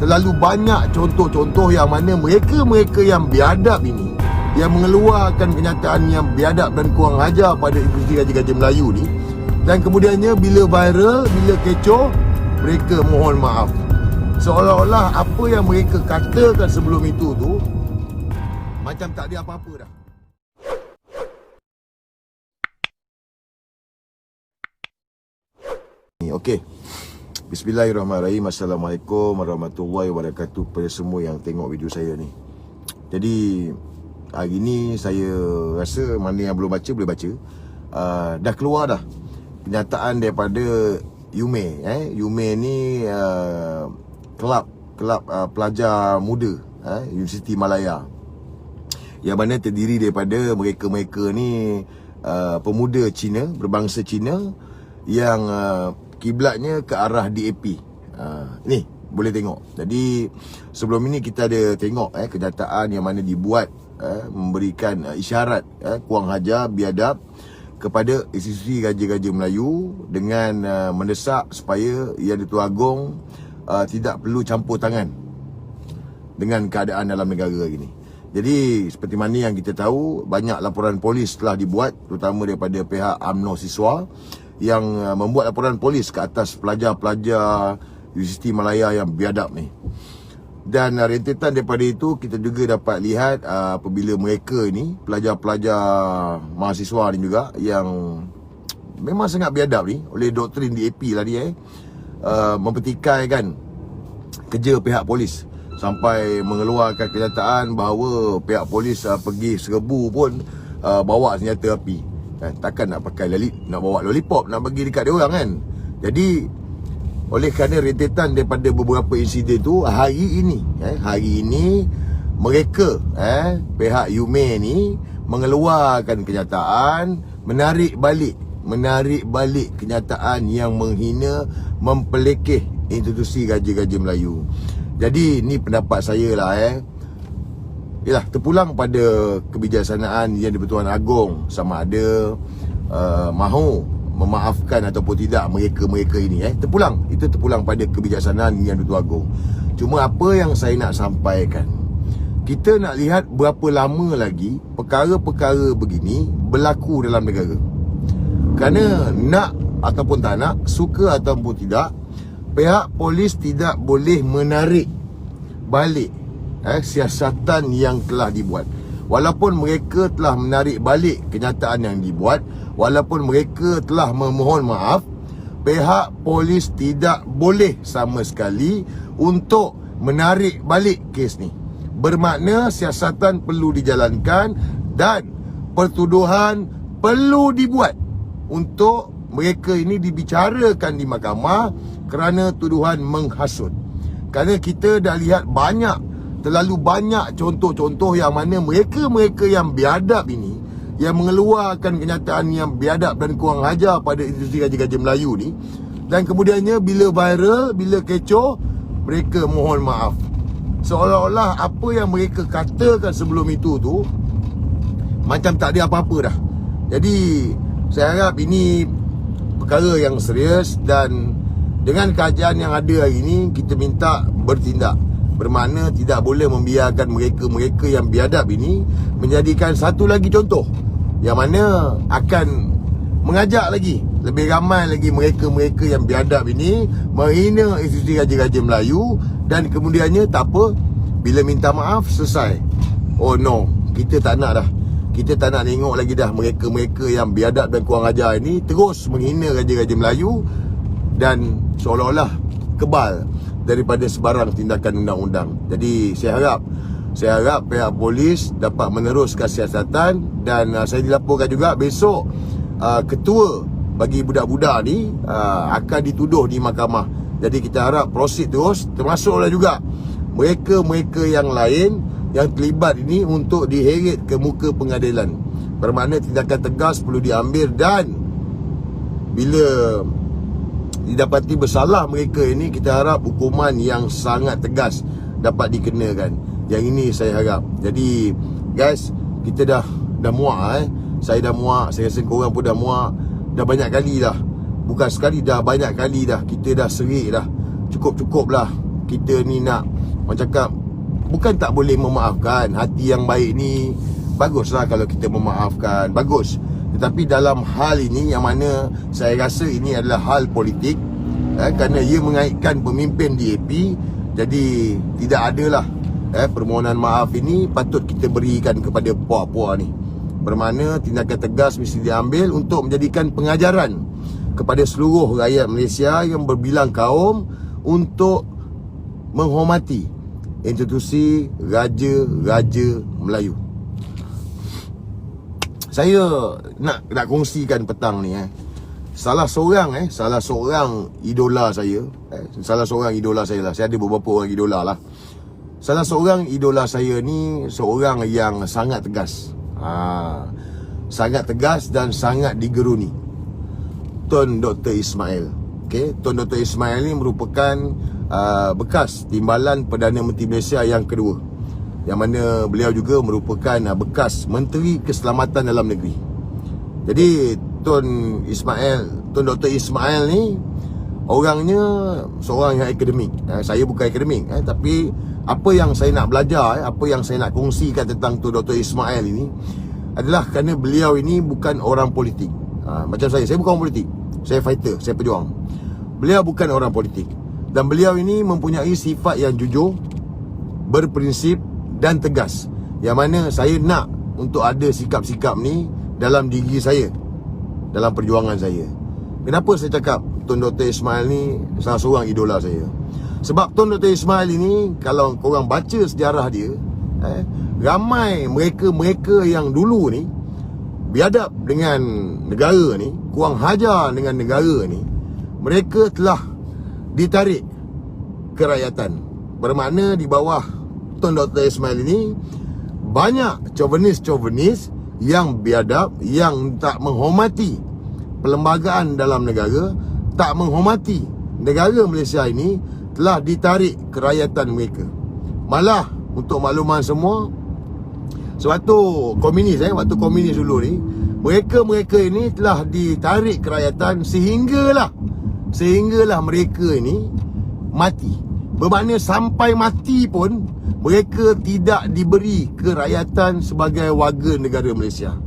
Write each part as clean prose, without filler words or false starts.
terlalu banyak contoh-contoh yang mana mereka-mereka yang biadab ini, yang mengeluarkan kenyataan yang biadab dan kurang ajar pada industri gaji-gaji Melayu ni, dan kemudiannya bila viral, bila kecoh, mereka mohon maaf. Seolah-olah apa yang mereka katakan sebelum itu tu macam tak ada apa-apa dah. Okey. Bismillahirrahmanirrahim. Assalamualaikum warahmatullahi wabarakatuh kepada semua yang tengok video saya ni. Jadi hari ni saya rasa mana yang belum baca boleh baca. Dah keluar dah kenyataan daripada UME. UME ni kelab pelajar muda Universiti Malaya, yang mana terdiri daripada mereka-mereka ni pemuda Cina, berbangsa Cina, yang kiblatnya ke arah DAP. Ni boleh tengok. Jadi sebelum ini kita ada tengok kenyataan yang mana dibuat memberikan isyarat kurang ajar, biadab kepada institusi gaji-gaji Melayu dengan mendesak supaya Yang di-Tuan Agong tidak perlu campur tangan dengan keadaan dalam negara ini. Jadi seperti mana yang kita tahu, banyak laporan polis telah dibuat, terutama daripada pihak UMNO siswa, yang membuat laporan polis ke atas pelajar-pelajar Universiti Malaya yang biadab ni. Dan rentetan daripada itu kita juga dapat lihat apabila mereka ni, pelajar-pelajar mahasiswa ni juga, yang memang sangat biadab ni oleh doktrin DAP lah dia, mempertikaikan kerja pihak polis sampai mengeluarkan kenyataan bahawa pihak polis pergi serbu pun bawa senjata api. Takkan nak pakai nak bawa lollipop nak bagi dekat dia orang kan. Jadi oleh kerana rentetan daripada beberapa insiden tu, hari ini mereka pihak UME ni mengeluarkan kenyataan, menarik balik kenyataan yang menghina, mempelekeh institusi gaji-gaji Melayu. Jadi ni pendapat saya lah Yalah, terpulang pada kebijaksanaan Yang di-Tuan Agong sama ada mahu memaafkan ataupun tidak mereka-mereka ini. Itu terpulang pada kebijaksanaan Yang di-Tuan Agong. Cuma apa yang saya nak sampaikan, kita nak lihat berapa lama lagi perkara-perkara begini berlaku dalam negara. Kerana nak ataupun tak nak, suka ataupun tidak, pihak polis tidak boleh menarik balik siasatan yang telah dibuat. Walaupun mereka telah menarik balik kenyataan yang dibuat, walaupun mereka telah memohon maaf, pihak polis tidak boleh sama sekali untuk menarik balik kes ni. Bermakna siasatan perlu dijalankan dan pertuduhan perlu dibuat untuk mereka ini dibicarakan di mahkamah kerana tuduhan menghasut. Kerana kita dah lihat terlalu banyak contoh-contoh yang mana mereka-mereka yang biadab ini, yang mengeluarkan kenyataan yang biadab dan kurang ajar pada industri gaji-gaji Melayu ni, dan kemudiannya bila viral, bila kecoh, mereka mohon maaf. Seolah-olah apa yang mereka katakan sebelum itu tu macam tak ada apa-apa dah. Jadi saya harap ini perkara yang serius, dan dengan kajian yang ada hari ini, kita minta bertindak. Bermakna tidak boleh membiarkan mereka-mereka yang biadab ini menjadikan satu lagi contoh yang mana akan mengajak lagi lebih ramai lagi mereka-mereka yang biadab ini menghina institusi gaji-gaji Melayu, dan kemudiannya tak apa, bila minta maaf selesai. Oh no, kita tak nak dah. Kita tak nak tengok lagi dah mereka-mereka yang biadab dan kurang ajar ini terus menghina gaji-gaji Melayu dan seolah-olah kebal daripada sebarang tindakan undang-undang. Jadi saya harap pihak polis dapat meneruskan siasatan, dan saya dilaporkan juga besok ketua bagi budak-budak ni akan dituduh di mahkamah. Jadi kita harap proseed terus, termasuklah juga mereka-mereka yang lain yang terlibat ini untuk diheret ke muka pengadilan. Bermakna tindakan tegas perlu diambil, dan bila didapati bersalah mereka ini, kita harap hukuman yang sangat tegas dapat dikenakan. Yang ini saya harap. Jadi guys, kita dah muak Saya dah muak, saya rasa korang pun dah muak. Dah banyak kali dah, bukan sekali, dah banyak kali dah kita dah serik dah. Cukup-cukup lah. kita ni nak, orang cakap, bukan tak boleh memaafkan. Hati yang baik ni baguslah kalau kita memaafkan, bagus. Tetapi dalam hal ini yang mana saya rasa ini adalah hal politik, kerana ia mengaitkan pemimpin DAP, jadi tidak adalah permohonan maaf ini patut kita berikan kepada puak-puak ni. Bermakna tindakan tegas mesti diambil untuk menjadikan pengajaran kepada seluruh rakyat Malaysia yang berbilang kaum untuk menghormati institusi Raja-Raja Melayu. Saya nak kongsikan petang ni salah seorang idola saya, lah. Saya ada beberapa orang idola lah. Salah seorang idola saya ni seorang yang sangat tegas. Sangat tegas dan sangat digeruni. Tun Dr. Ismail. Tun Dr. Ismail ni merupakan bekas Timbalan Perdana Menteri Malaysia yang kedua, yang mana beliau juga merupakan bekas Menteri Keselamatan Dalam Negeri. Jadi Tun Dr. Ismail ni orangnya seorang yang akademik. Saya bukan akademik, tapi apa yang saya nak belajar, apa yang saya nak kongsikan tentang Tun Dr. Ismail ini adalah kerana beliau ini bukan orang politik. Macam saya bukan orang politik. Saya fighter, saya pejuang. Beliau bukan orang politik. Dan beliau ini mempunyai sifat yang jujur, berprinsip dan tegas. Yang mana saya nak untuk ada sikap-sikap ni dalam diri saya, dalam perjuangan saya. Kenapa saya cakap Tun Dr. Ismail ni salah seorang idola saya? Sebab Tun Dr. Ismail ini, kalau korang baca sejarah dia, ramai mereka yang dulu ni biadab dengan negara ni, kurang hajar dengan negara ni, mereka telah ditarik kerakyatan. Bermakna di bawah Tun Dr. Ismail ini banyak chauvinis yang biadab, yang tak menghormati perlembagaan dalam negara, tak menghormati negara Malaysia ini, telah ditarik kerakyatan mereka. Malah untuk makluman semua, sewaktu komunis waktu komunis dulu ni, mereka ini telah ditarik kerakyatan sehinggalah mereka ini mati. Bermakna sampai mati pun mereka tidak diberi kerakyatan sebagai warga negara Malaysia.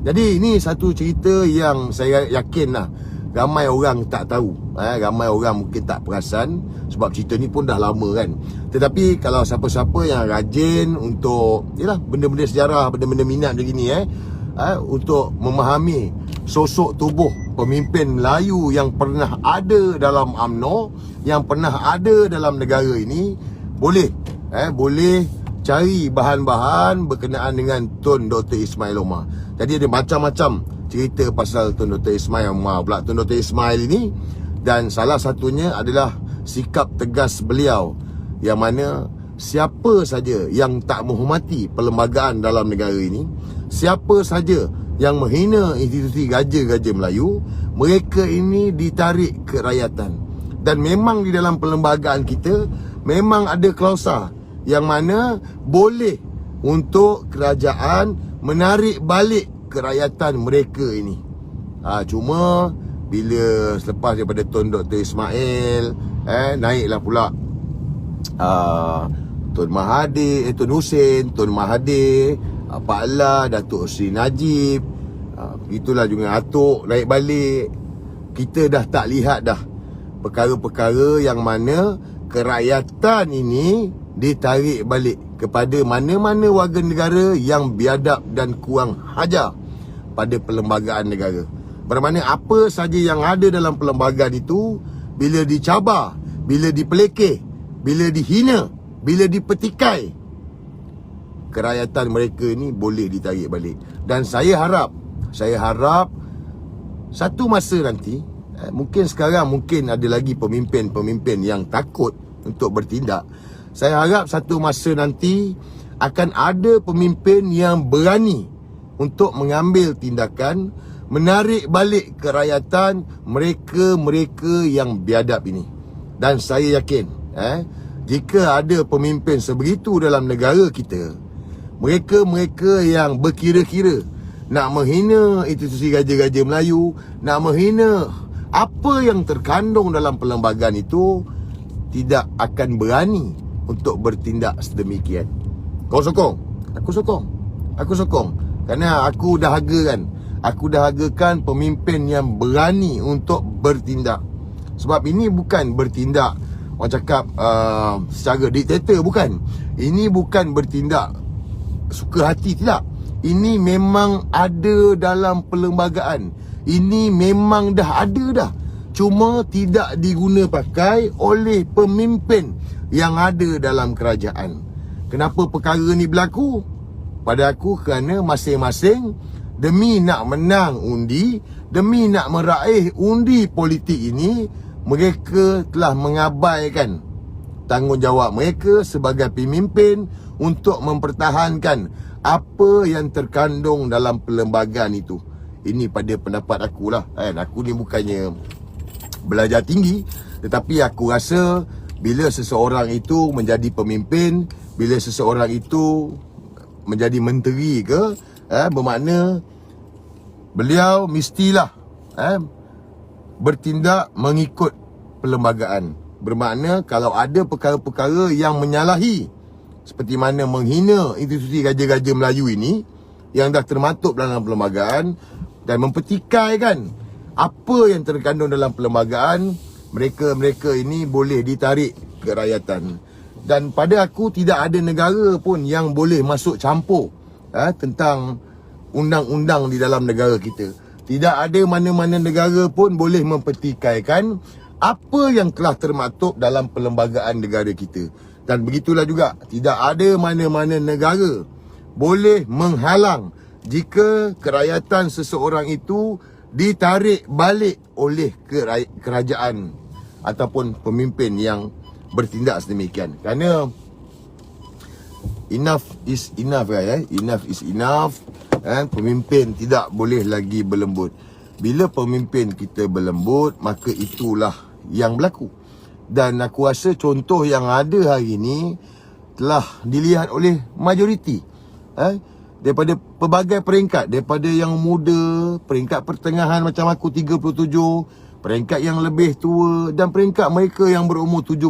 Jadi ini satu cerita yang saya yakinlah ramai orang tak tahu, ramai orang mungkin tak perasan, sebab cerita ni pun dah lama kan. Tetapi kalau siapa-siapa yang rajin untuk benda-benda sejarah, benda-benda minat begini, untuk memahami sosok tubuh pemimpin Melayu yang pernah ada dalam UMNO, yang pernah ada dalam negara ini, boleh cari bahan-bahan berkenaan dengan Tun Dr. Ismail Omar. Jadi ada macam-macam cerita pasal Tun Dr. Ismail Omar pula, Tun Dr. Ismail ini. Dan salah satunya adalah sikap tegas beliau, yang mana siapa saja yang tak menghormati perlembagaan dalam negara ini, siapa saja yang menghina institusi Raja-Raja Melayu, mereka ini ditarik kerakyatan. Dan memang di dalam perlembagaan kita memang ada klausa yang mana boleh untuk kerajaan menarik balik kerakyatan mereka ini. Cuma bila selepas daripada Tun Dr. Ismail, naiklah pula Tun Mahathir, Tun Hussein, Tun Mahathir, Pak Allah, Datuk Seri Najib, itulah juga Atok naik balik. Kita dah tak lihat dah perkara-perkara yang mana kerakyatan ini ditarik balik kepada mana-mana warga negara yang biadab dan kurang hajar pada perlembagaan negara. Bermakna apa saja yang ada dalam perlembagaan itu, bila dicabar, bila dipelekeh, bila dihina, bila dipetikai, kerakyatan mereka ini boleh ditarik balik. Dan saya harap satu masa nanti, mungkin sekarang mungkin ada lagi pemimpin-pemimpin yang takut untuk bertindak. Saya harap satu masa nanti akan ada pemimpin yang berani untuk mengambil tindakan, menarik balik kerakyatan mereka-mereka yang biadab ini. Dan saya yakin, jika ada pemimpin sebegitu dalam negara kita, mereka-mereka yang berkira-kira nak menghina institusi Raja-Raja Melayu, nak menghina apa yang terkandung dalam perlembagaan itu, tidak akan berani untuk bertindak sedemikian. Kau sokong? Aku sokong. Aku sokong. Kerana aku dah hargakan. Aku dah hargakan pemimpin yang berani untuk bertindak. Sebab ini bukan bertindak, orang cakap secara diktator, bukan. Ini bukan bertindak suka hati, tidak. Ini memang ada dalam perlembagaan. Ini memang dah ada dah. Cuma tidak diguna pakai oleh pemimpin yang ada dalam kerajaan. Kenapa perkara ni berlaku? Pada aku kerana masing-masing demi nak menang undi, demi nak meraih undi politik ini, mereka telah mengabaikan tanggungjawab mereka sebagai pemimpin untuk mempertahankan apa yang terkandung dalam perlembagaan itu. Ini pada pendapat akulah. Aku ni bukannya belajar tinggi, tetapi aku rasa bila seseorang itu menjadi pemimpin, bila seseorang itu menjadi menteri ke, bermakna beliau mestilah bertindak mengikut perlembagaan. Bermakna kalau ada perkara-perkara yang menyalahi, seperti mana menghina institusi Raja-Raja Melayu ini yang dah termaktub dalam perlembagaan dan mempertikaikan apa yang terkandung dalam perlembagaan, mereka-mereka ini boleh ditarik ke rakyatan. Dan pada aku tidak ada negara pun yang boleh masuk campur tentang undang-undang di dalam negara kita. Tidak ada mana-mana negara pun boleh mempertikaikan apa yang telah termaktub dalam perlembagaan negara kita. Dan begitulah juga, tidak ada mana-mana negara boleh menghalang jika kerakyatan seseorang itu ditarik balik oleh kerajaan ataupun pemimpin yang bertindak sedemikian. Kerana enough is enough, enough is enough. Pemimpin tidak boleh lagi berlembut. Bila pemimpin kita berlembut, maka itulah yang berlaku. Dan aku rasa contoh yang ada hari ini telah dilihat oleh majoriti, daripada pelbagai peringkat, daripada yang muda, peringkat pertengahan macam aku 37, peringkat yang lebih tua, dan peringkat mereka yang berumur 70,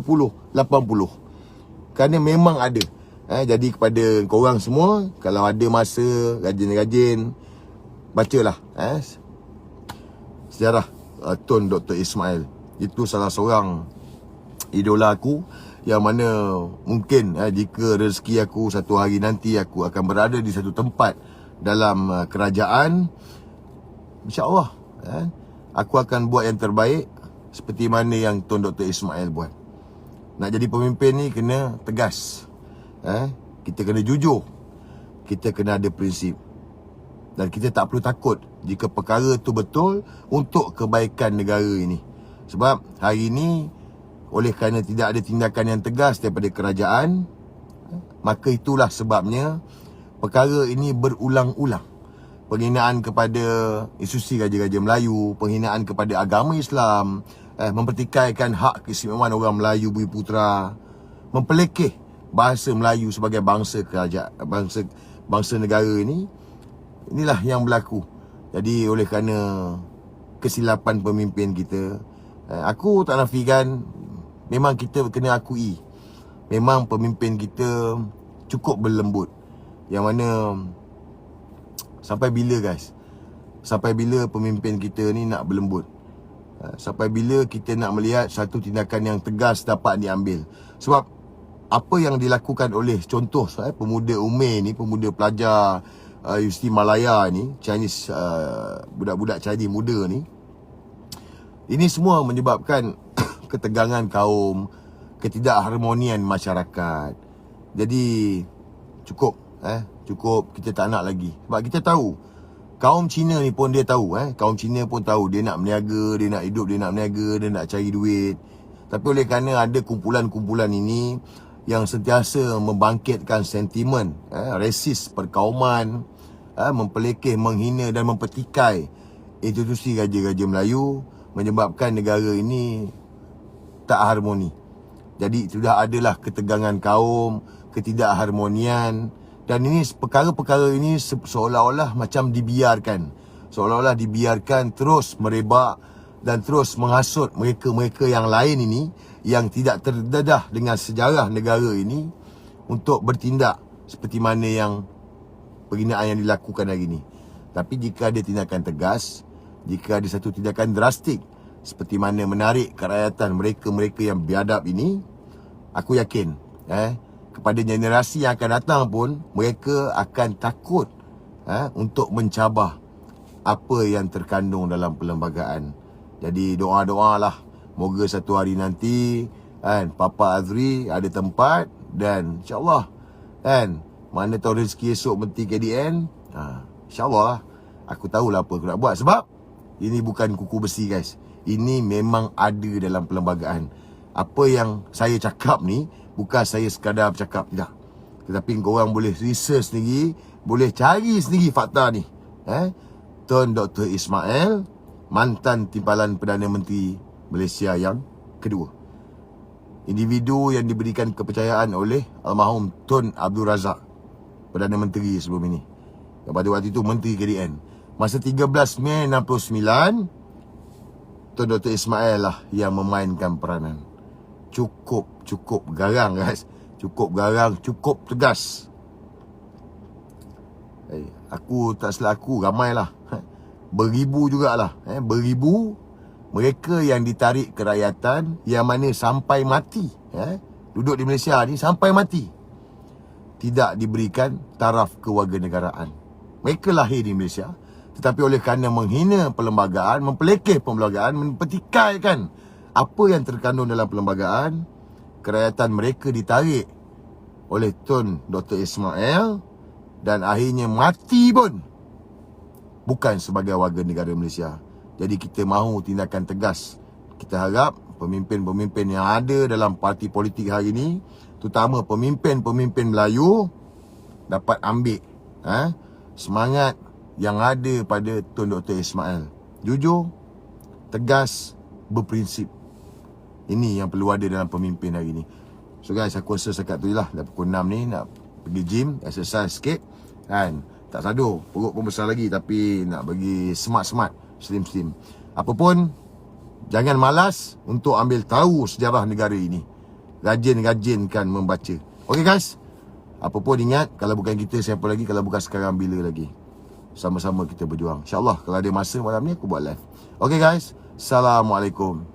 80. Kerana memang ada. Jadi kepada korang semua, kalau ada masa, rajin-rajin bacalah sejarah Tun Dr. Ismail. Itu salah seorang idola aku, yang mana mungkin jika rezeki aku satu hari nanti aku akan berada di satu tempat dalam kerajaan, insya-Allah aku akan buat yang terbaik seperti mana yang Tun Dr. Ismail buat. Nak jadi pemimpin ni kena tegas, kita kena jujur, kita kena ada prinsip, dan kita tak perlu takut jika perkara tu betul untuk kebaikan negara ini. Sebab hari ini, oleh kerana tidak ada tindakan yang tegas daripada kerajaan, maka itulah sebabnya perkara ini berulang-ulang. Penghinaan kepada institusi Raja-Raja Melayu, penghinaan kepada agama Islam, mempertikaikan hak keistimewaan orang Melayu Bumi Putera, mempelekeh bahasa Melayu sebagai bangsa kerajaan, bangsa negara ini. Inilah yang berlaku. Jadi oleh kerana kesilapan pemimpin kita, aku tak nafikan, memang kita kena akui, memang pemimpin kita cukup berlembut. Yang mana sampai bila guys? Sampai bila pemimpin kita ni nak berlembut? Sampai bila kita nak melihat satu tindakan yang tegas dapat diambil? Sebab apa yang dilakukan oleh contoh pemuda Umair ni, pemuda pelajar Universiti Malaya ni, Chinese, budak-budak Chinese muda ni, ini semua menyebabkan ketegangan kaum, ketidakharmonian masyarakat. Jadi cukup, cukup, kita tak nak lagi. Sebab kita tahu, kaum Cina ni pun dia tahu, kaum Cina pun tahu dia nak berniaga, dia nak hidup, dia nak berniaga, dia nak cari duit. Tapi oleh kerana ada kumpulan-kumpulan ini yang sentiasa membangkitkan sentimen resis perkauman, mempelekeh, menghina dan mempertikai institusi Raja-Raja Melayu, menyebabkan negara ini tak harmoni. Jadi sudah adalah ketegangan kaum, ketidakharmonian, dan ini perkara-perkara ini seolah-olah macam dibiarkan, seolah-olah dibiarkan terus merebak dan terus menghasut mereka-mereka yang lain ini, yang tidak terdedah dengan sejarah negara ini untuk bertindak seperti mana yang penghinaan yang dilakukan hari ini. Tapi jika ada tindakan tegas, jika ada satu tindakan drastik seperti mana menarik kerakyatan mereka-mereka yang biadab ini, aku yakin kepada generasi yang akan datang pun mereka akan takut untuk mencabar apa yang terkandung dalam perlembagaan. Jadi doa-doalah moga satu hari nanti Papa Azri ada tempat, dan insyaAllah mana tahu rezeki esok Menteri KDN, insyaAllah lah. Aku tahulah apa aku nak buat. Sebab ini bukan kuku besi guys, ini memang ada dalam perlembagaan. Apa yang saya cakap ni bukan saya sekadar bercakap, tidak. Tetapi korang boleh research sendiri, boleh cari sendiri fakta ni. Tun Dr. Ismail, mantan timbalan Perdana Menteri Malaysia yang kedua. Individu yang diberikan kepercayaan oleh almarhum Tun Abdul Razak, Perdana Menteri sebelum ini, yang pada waktu itu Menteri KDN. Masa 13 Mei 69, Tun Dr. Ismail lah yang memainkan peranan. Cukup garang guys. Cukup garang, cukup tegas. Aku tak selaku, ramailah. Beribu jugalah. Beribu mereka yang ditarik kerakyatan, yang mana sampai mati, duduk di Malaysia ni sampai mati, tidak diberikan taraf kewarganegaraan. Mereka lahir di Malaysia, tetapi oleh kerana menghina perlembagaan, mempelekeh perlembagaan, mempertikaikan apa yang terkandung dalam perlembagaan, kerakyatan mereka ditarik oleh Tun Dr. Ismail, dan akhirnya mati pun bukan sebagai warga negara Malaysia. Jadi kita mahu tindakan tegas. Kita harap pemimpin-pemimpin yang ada dalam parti politik hari ini, terutama pemimpin-pemimpin Melayu, dapat ambil semangat yang ada pada Tun Dr. Ismail. Jujur, tegas, berprinsip. Ini yang perlu ada dalam pemimpin hari ini. So guys, aku rasa sekat tu je lah. Dah pukul 6 ni, nak pergi gym, exercise sikit. Tak sadur, perut pun besar lagi, tapi nak bagi smart-smart, slim-slim. Apapun, jangan malas untuk ambil tahu sejarah negara ini. Rajin-rajinkan membaca. Okay guys, apapun ingat, kalau bukan kita, siapa lagi? Kalau bukan sekarang, bila lagi? Sama-sama kita berjuang. InsyaAllah kalau ada masa malam ni, aku buat live. Okay guys, Assalamualaikum.